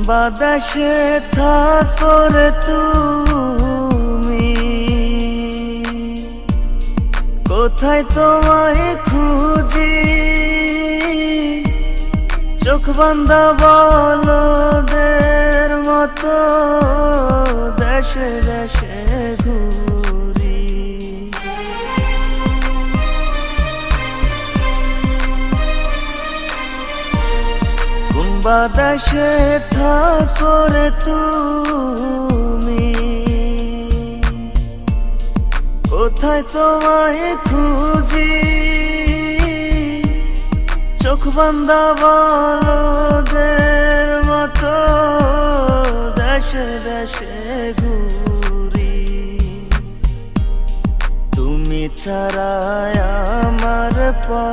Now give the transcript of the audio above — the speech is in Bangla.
বাতাসে থাকো রে তুমি, কোথায় তোমায় খুঁজি। চোখ বান্ধা বলদের মতো দেশে দেশে ঘুরি। কোন বাতাসে থাকো রে তুমি, কোথায় তোমায় খুঁজি। চোখ বান্ধা বলদের মতো দেশে দেশে ঘুরি। তুমি ছাড়া আমার পা